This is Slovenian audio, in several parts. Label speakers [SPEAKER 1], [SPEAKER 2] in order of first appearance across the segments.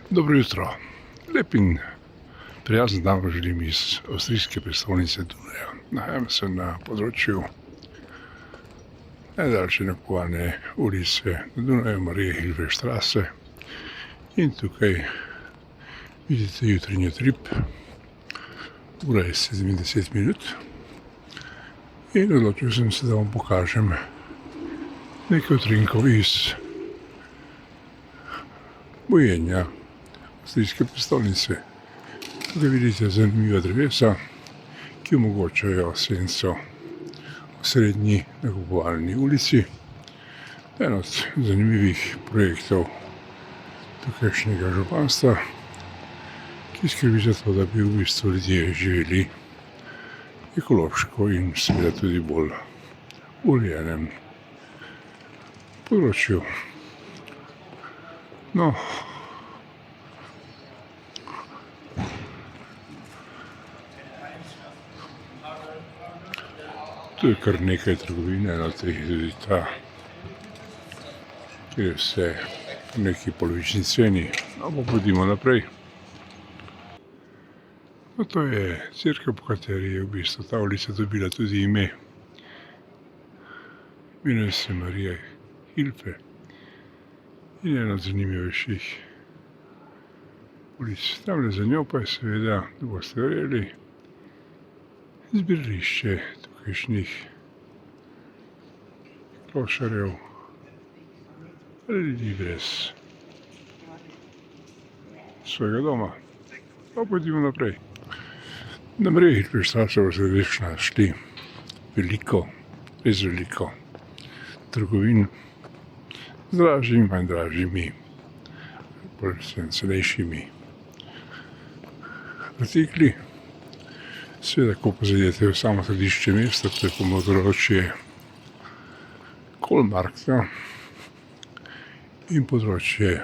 [SPEAKER 1] Dobro jutro. Lep in prijazen dan vam želim iz avstrijske prestolnice Dunaja. Nahajam se na področju najdaljše nakupovane ulice na Dunaju, Marije Hilve Straße. In tukaj vidite jutranji utrip. Ura je 70 minut. In odločil sem se, da vam pokažem nekaj utrinkov iz bojenja avstrijske prestolnice. Tukaj vidite zanimiva drevesa, ki omogočajo senco v srednji nakupovalni ulici. En od zanimivih projektov tukajšnjega županstva, ki skrbi za to, da bi v bistvu ljudje živeli ekološko in seveda tudi bolj urejenem področju. No, tu je kar nekaj trgovine, ena od teh je tudi ta, kjer je vse po neki polovični ceni. No, pa pojdimo naprej. No, to je cerkev, po kateri je v bistvu ta ulica dobila tudi ime. Imenuje se Marija Hilfe in ena od zanimivejših ulic. Tamle za njo pa je seveda, da boste verjeli, zbirališče tukajšnjih klošarjev ali ljudi brez svojega doma. Pa pojdimo naprej. Na Mariji Hilfe Straße boste res našli veliko, res veliko trgovin z dražjimi, manj dražjimi, bolj cenejšimi artikli. Seveda, ko pa zaidete v samo središče mesta, to je področje Kolmarkta in področje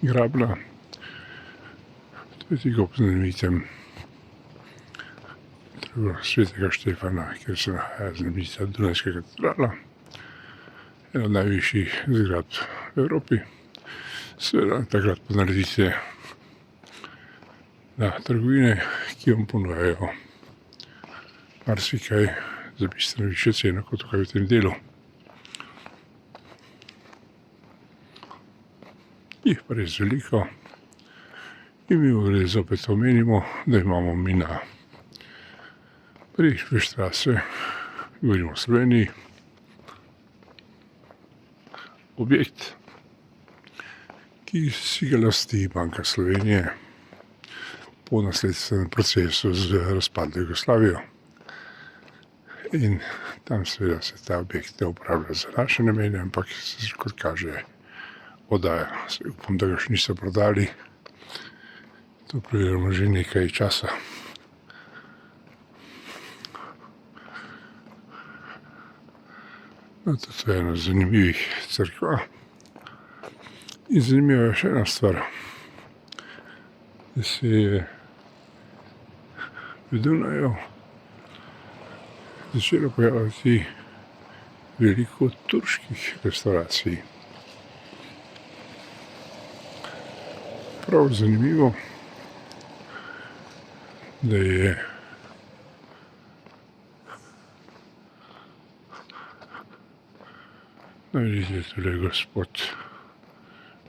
[SPEAKER 1] Grabla, to je tik ob znamenitem trgu Svetega Štefana, kjer se nahaja znamenita Dunajska katedrala, ena od najvišjih zgradb v Evropi. Seveda, takrat pa naredite na trgovine, ki vam ponujajo marsikaj za bistveno višjo ceno kot tukaj v tem delu. Jih pa res veliko. In mi grede zopet omenimo, da imamo mi na Hilfe Straße, govorimo o Sloveniji, objekt, ki si ga lasti Banka Slovenije po nasledstvenem procesu z razpadlo Jugoslavijo. In tam seveda se ta objekt ne uporablja za naše namene, ampak se kot kaže oddaja. Upam, da ga še niso prodali. To preverjamo že nekaj časa. No, to je ena zanimivih cerkva. In zanimiva je še ena stvar, da se je v Dunaju začelo pojavljati veliko turških restauracij. Prav zanimivo, da je vidite, tule je gospod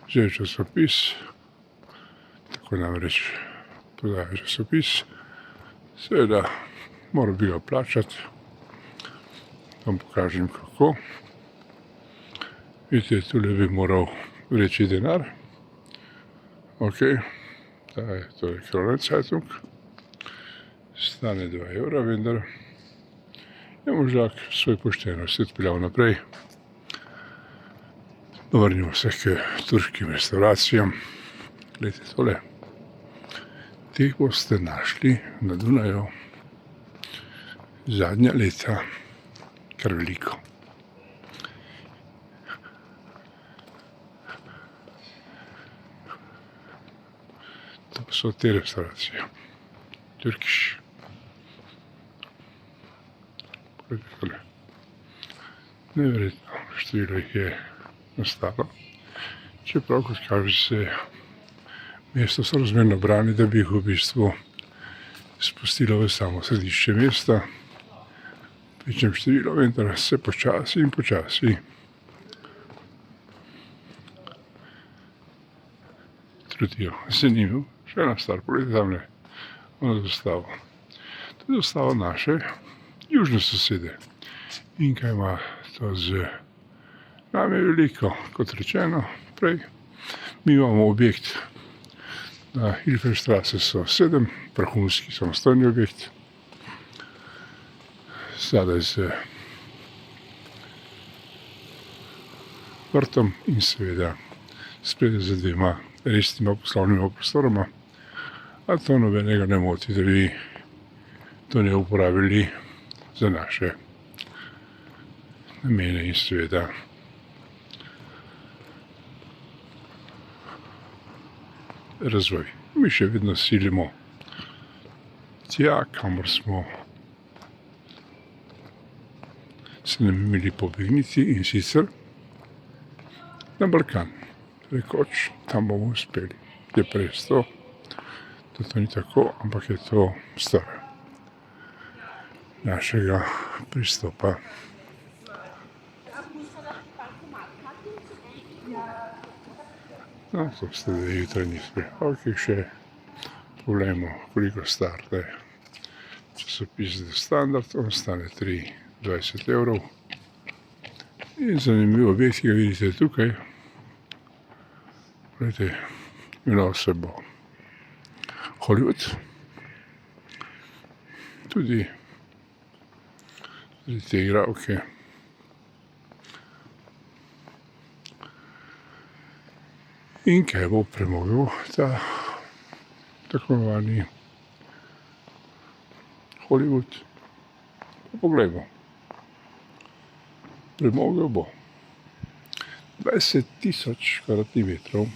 [SPEAKER 1] vzel časopis, tako namreč prodaja časopis. Seveda, moral bi ga plačati. Vam pokažem kako. Vidite, tule bi moral vreči denar. Ok, to je Kronenzeitung. Stane 2 evra, vendar je možak svoj poštenosti odpeljal naprej. Vrnimo se k turškim restauracijam. Gledajte tole. Teh boste našli na Dunaju zadnja leta kar veliko. To so te restauracije. Turkish. Neverjetno število jih je nastalo. Čeprav, kot kaže se, Mesto so razmerno brani, da bi jih v bistvu spustilo v samo središče mesta. Pričem število vendar se počasi in počasi trudijo. Zanimivo, še ena stvar, pogledajte tamle, ono zastavo. To je zastava naše južne sosede. In kaj ima to z nami veliko, kot rečeno prej. Mi imamo objekt na Hilferstrasse so 7, vrhunski samostojni objekt. Zadaj z vrtom in seveda spredaj z dvema resnima poslovnima prostoroma. A to nobenega ne moti, da bi to ne uporabili za naše namene in seveda razvoj. Mi še vedno silimo tja, kamor smo se nam imeli pobegniti, in sicer na Balkan. Rekoč, tam bomo uspeli. Je pa res to, da to ni tako, ampak je to stvar našega pristopa. No, to ste da jutranji sprehod, ki še pogledamo, koliko star je časopis The Standard, on stane 23 evrov. In zanimiv objekt, ki ga vidite tukaj, gledajte, imenoval se bo Hollywood. Tudi te igralke. In kaj bo premogel ta tako imenovani Hollywood? Poglejmo. Premogel bo 20.000 kvadratnih metrov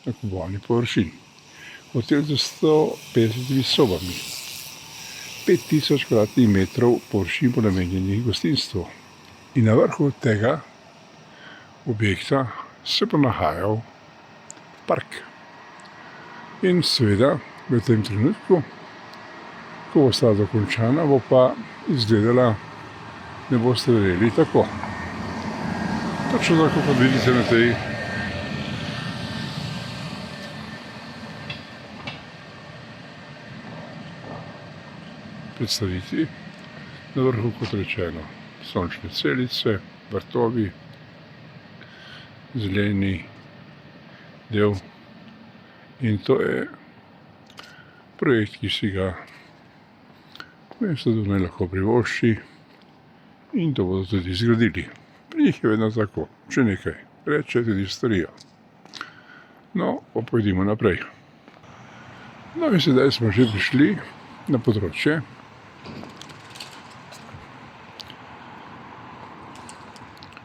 [SPEAKER 1] nakupovanih površin. Hotel z 150 sobami. 5.000 kvadratnih metrov površin bo namenjenih gostinstvu. In na vrhu tega objekta se bo nahajal park. In seveda v tem trenutku, ko bo stala dokončana, bo pa izgledala, ne boste verjeli, tako. Točno tako, kot vidite na tej predstavitvi. Na vrhu, kot rečeno, sončne celice, vrtovi, zeleni del. In to je projekt, ki si ga mesto Dunaj lahko privošči, in to bodo tudi zgradili. Pri njih je vedno tako, če nekaj reče, tudi storijo. No, pa pojdimo naprej. No in sedaj smo že prišli na področje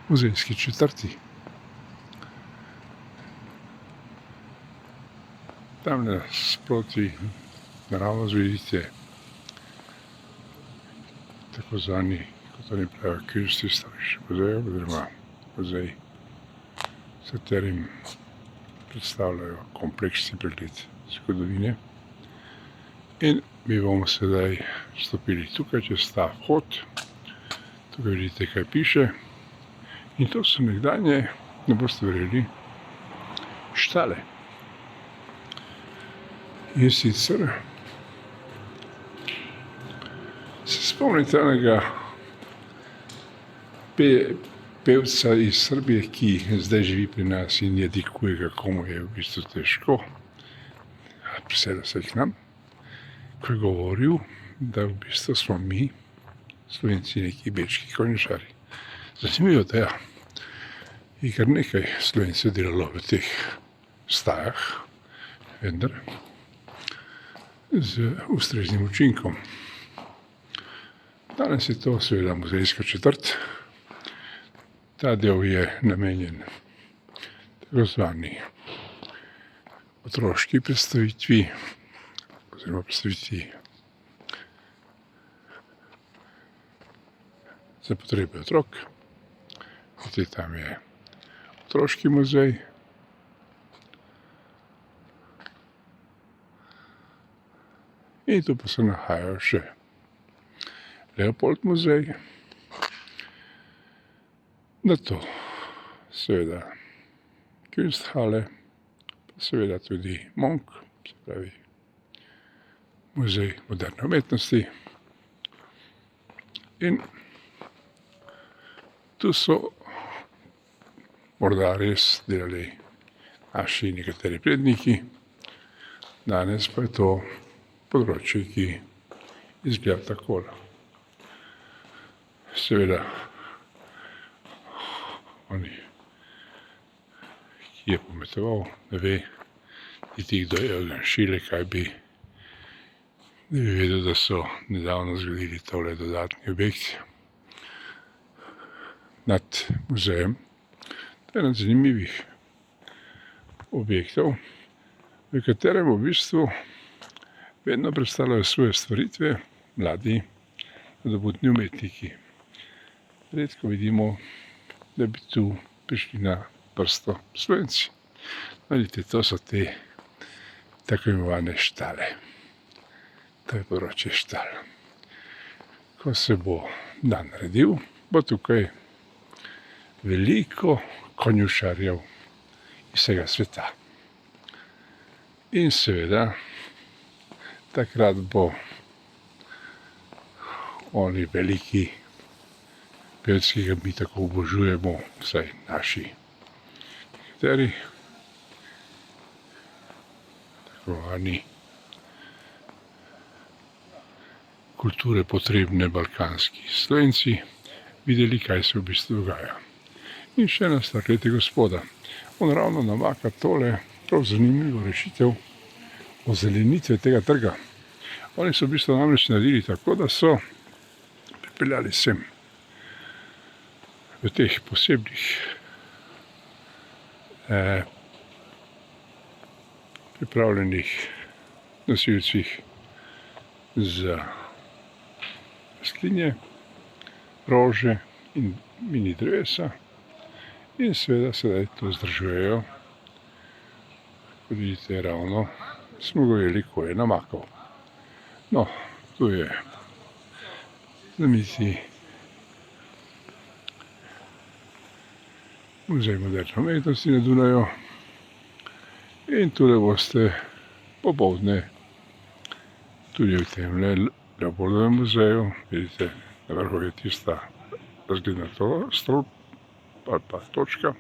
[SPEAKER 1] muzejski četrti. Tamle sproti naravnost vidite tako zvani, kot oni pravijo, kunsthistorični muzej, oziroma muzej, s katerim predstavljajo kompleksni pregled zgodovine. In mi bomo sedaj stopili tukaj čez ta vhod. Tukaj vidite, kaj piše. In to so nekdanje, ne boste verjeli, štale. In sicer se spomnite enega pevca iz Srbije, ki zdaj živi pri nas in jadikuje, kako mu je v bistvu težko. Prisede se k nam, ko je govoril, da v bistvu smo mi, Slovenci, neki bečki konjičari. Zanimivo, da ja, je kar nekaj Slovencev delalo v teh stajah, vendar z ustreznim učinkom. Danes je to seveda muzejska četrt. Ta del je namenjen tako zvani otroški predstavitvi, oziroma predstavitvi za potrebe otrok. Zdaj tam je otroški muzej. In tu pa se nahajajo še Leopold muzej, na to seveda Kunsthalle, pa seveda tudi Monk, se pravi muzej moderne umetnosti. In tu so morda res delali naši nekateri predniki, danes pa je to področje, ki izgleda takole. Seveda, oni, ki je pometoval, ne ve, niti kdo je odrešile, kaj bi, ne bi vedel, da so nedavno zgradili tole dodatni objekt nad muzejem. To je eden zanimivih objektov, v katerem v bistvu vedno predstavljajo svoje stvaritve mladi nadobudni umetniki. Redko vidimo, da bi tu prišli na vrsto Slovenci. Vidite, to so te tako imenovane štale. To je področje štal. Ko se bo dan naredil, bo tukaj veliko konjušarjev iz vsega sveta. In seveda, takrat bo oni veliki pevci, ki ga mi tako obožujemo, vsaj naši nekateri, tako oni kulture potrebne balkanski Slovenci, videli, kaj se v bistvu dogaja. In še ena stvar, gledajte gospoda, on ravno namaka tole prav zanimivo rešitev ozelenitve tega trga. Oni so v bistvu namreč naredili tako, da so pripeljali sem v teh posebnih pripravljenih nosilcih za rastlinje, rože in mini drevesa in seveda sedaj to vzdržujejo. Kot vidite, ravno smo gojili, ko je namakal. No, tu je znameniti muzej moderne umetnosti na Dunaju in tule boste popoldne tudi v tem Leopoldovem muzeju, vidite, na vrhu je tista razgledna stolp ali pa točka,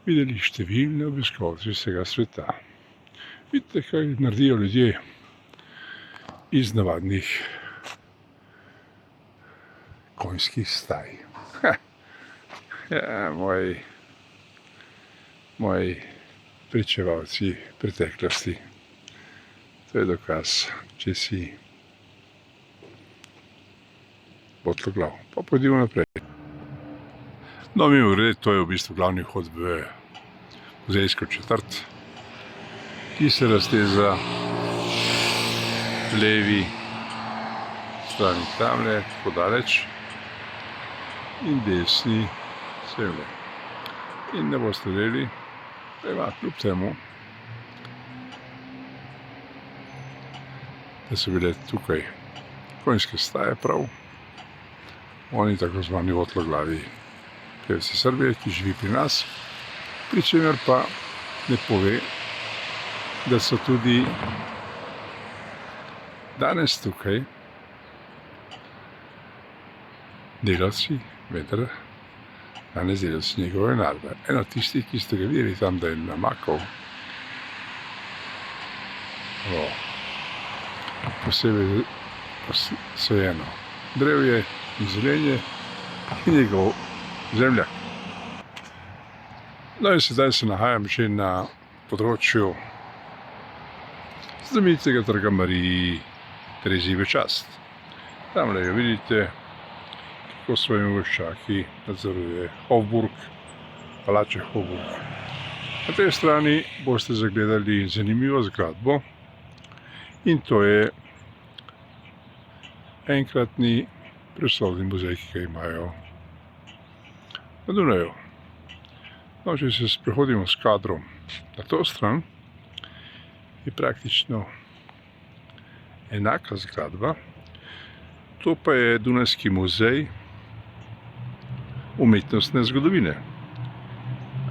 [SPEAKER 1] videli številne obiskovalce vsega sveta. Vidite, kaj naredijo ljudje iz navadnih konjskih staj. Ja, moji pričevalci preteklosti. To je dokaz, če si botloglav. Pa pojdimo naprej. No, mimogrede, to je v bistvu glavni vhod v muzejsko četrt, ki se razteza levi strani tamle, tako daleč, in desni semle. In ne boste vedeli, da ima kljub temu, da so bile tukaj konjske staje prav, oni tako zvani votloglavi pevci Srbije, ki živi pri nas, pri čemer pa ne pove, da so tudi danes tukaj delavci, vendar danes delavci njegove narbe. Eno tistih, ki ste ga videli tam, da je namakal posebej posajeno drevje in zelenje in njegov zemljak. No in sedaj se nahajam že na področju znamenitega trga Mariji Tereziji v čast. Tamle jo vidite, kako svojimi vojščaki nadzoruje Hofburg, palače Hofburg. Na tej strani boste zagledali zanimivo zgradbo in to je enkratni prostorni muzej, ki ga imajo na Dunaju. No, če se sprehodimo s kadrom na to stran, je praktično enaka zgradba, to pa je Dunajski muzej umetnostne zgodovine,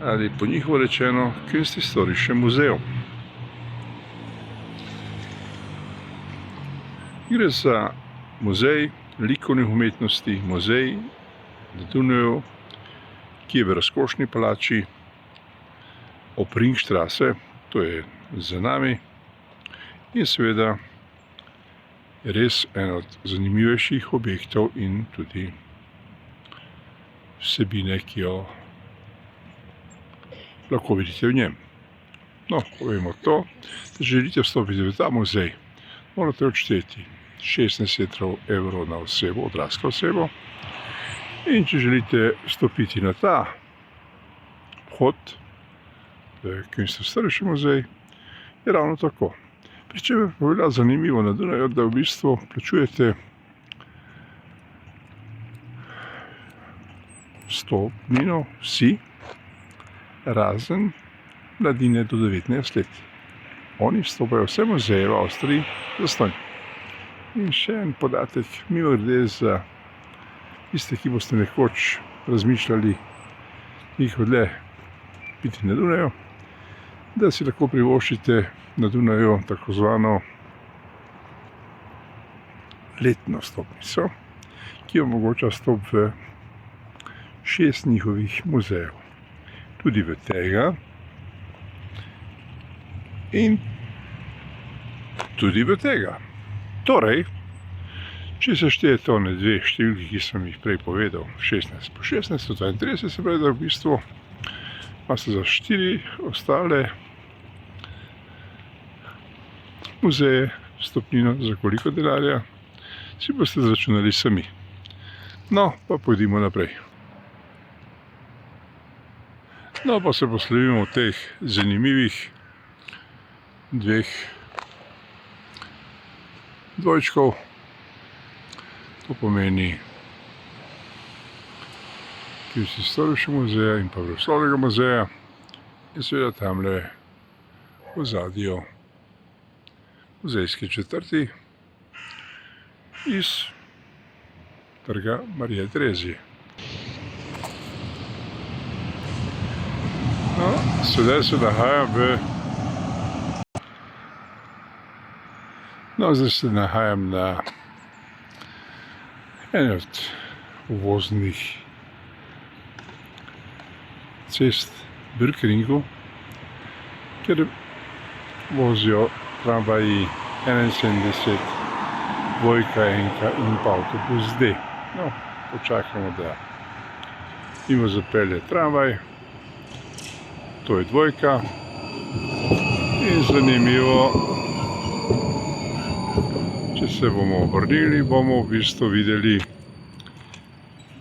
[SPEAKER 1] ali po njihovo rečeno Kunsthistorische Museum. Gre za muzej likovnih umetnosti, muzej na Dunaju, ki je v razkošni palači Opravičilo, to je za nami, in seveda res en od zanimivejših objektov in tudi vsebine, ki jo lahko vidite v njem. No, povemo to, da želite vstopiti v ta muzej, morate odšteti 16 evrov na osebo, odraslo osebo, in če želite vstopiti na ta vhod v Kunsthistorische muzej, je ravno tako. Pričemer pa velja zanimivo na Dunaju, da v bistvu plačujete vstopnino vsi, razen mladine do 19 let. Oni vstopajo vse muzeje v Avstriji zastonj. In še en podatek, mimogrede za tiste, ki boste nekoč razmišljali nekaj dlje biti na Dunaju, da si lahko privoščite na Dunaju tako zvano letno vstopnico, ki omogoča vstop v 6 njihovih muzejev. Tudi v tega in tudi v tega. Torej, če se štejete one dve številki, ki sem jih prej povedal, 16 po 16, 32, se pravi, da v bistvu imate za 4 ostale muzeje vstopnino za koliko denarja, si boste zračunali sami. No, pa pojdimo naprej. No, pa se poslovimo teh zanimivih dveh dvojčkov. To pomeni Kunsthistorische muzeja in pa Vrhovnega muzeja, in seveda tamle v ozadju muzejske četrti iz trga Marije Terezije. No, sedaj se nahajam na eni od uvoznih cest Birkringu, kjer vozijo tramvaji 71, dvojka, enka in pa avtobus D. No, počakamo, da mimo zapelje tramvaj, to je dvojka, in zanimivo, če se bomo obrnili, bomo v bistvu videli,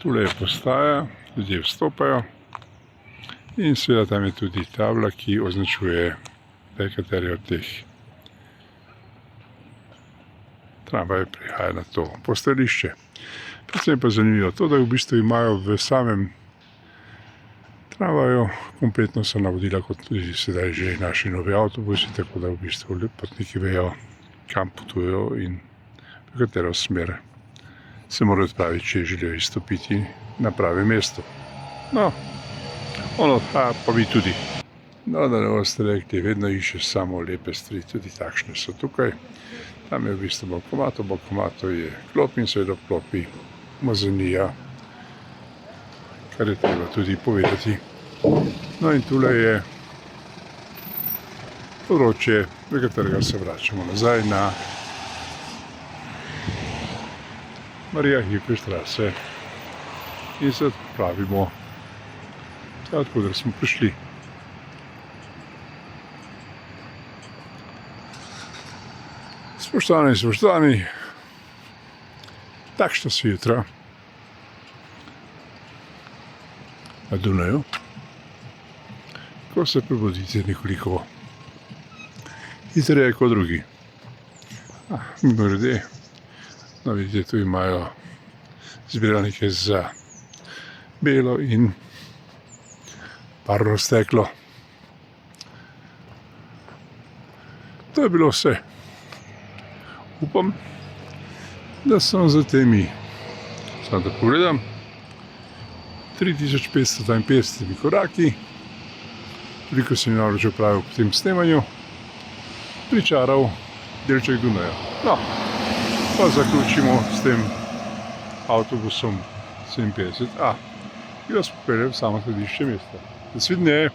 [SPEAKER 1] tule je postaja, ljudje vstopajo in seveda tam je tudi tabla, ki označuje, da je kateri od teh tramvaj prihaja na to postajališče. Predvsem pa zanimivo to, da v bistvu imajo v samem tramvaju kompletno so navodila, kot tudi sedaj že naši novi avtobusi, tako da v bistvu potniki vejo, kam potujejo in v katero smer se morajo odpraviti, če želijo izstopiti na pravem mestu. No, ono pa vi tudi. No, da ne boste rekli, vedno iščeš samo lepe stvari, tudi takšne so tukaj. Tam je v bistvu bankomat, v bankomatu je klop in seveda v klopi umazanija, kar je treba tudi povedati. No in tule je področje, v katerega se vračamo nazaj na Marija Hitro in se odpravimo tja, odkud smo prišli. Spoštovani in spoštovani, takšna so jutra na Dunaju, ko se prebudite nekoliko hitreje kot drugi. Mimogrede, no vidite, tu imajo zbiralnike za belo in parno steklo. To je bilo vse. Upam, da sem za temi, samo da pogledam, 3552 koraki, toliko sem namreč opravil po tem snemanju, pričaral delček Dunaja. No, pa zaključimo s tem avtobusom 57A, ki vas popelje v samo središče mesta. Nasvidenje!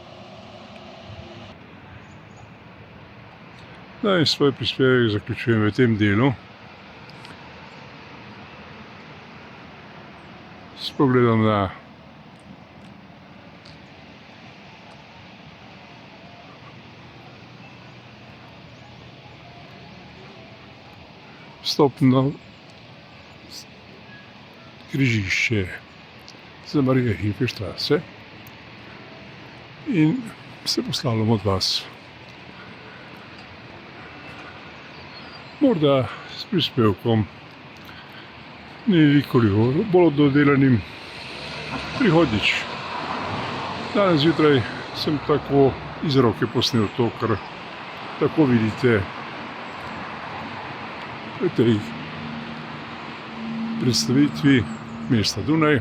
[SPEAKER 1] No in svoj prispevek zaključujem v tem delu s pogledom na vstopno križišče za Marija-Hilfe-Straße in se poslavljam od vas. Morda s prispevkom nekoliko bolj dodelanim prihodnjič. Danes zjutraj sem tako iz roke posnel to, kar tako vidite v tej predstavitvi mesta Dunaj.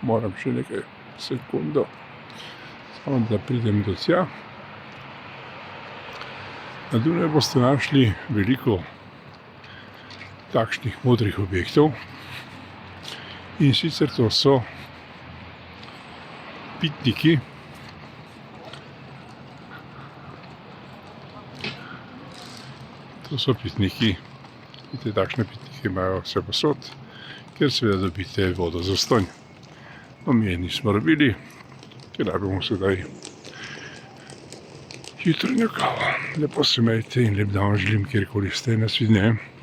[SPEAKER 1] Moram še nekaj sekundo, samo da pridem do tja. Na Dunaju boste našli veliko takšnih modrih objektov in sicer to so pitniki. To so pitniki, vidite, takšne pitnike imajo vse posod, ker seveda dobite vodo zastonj. No, mi je nismo rabili, ker bomo sedaj hitro kavo. Lepo se imejte in lep dan želim, kjerkoli ste. Nasvidenje.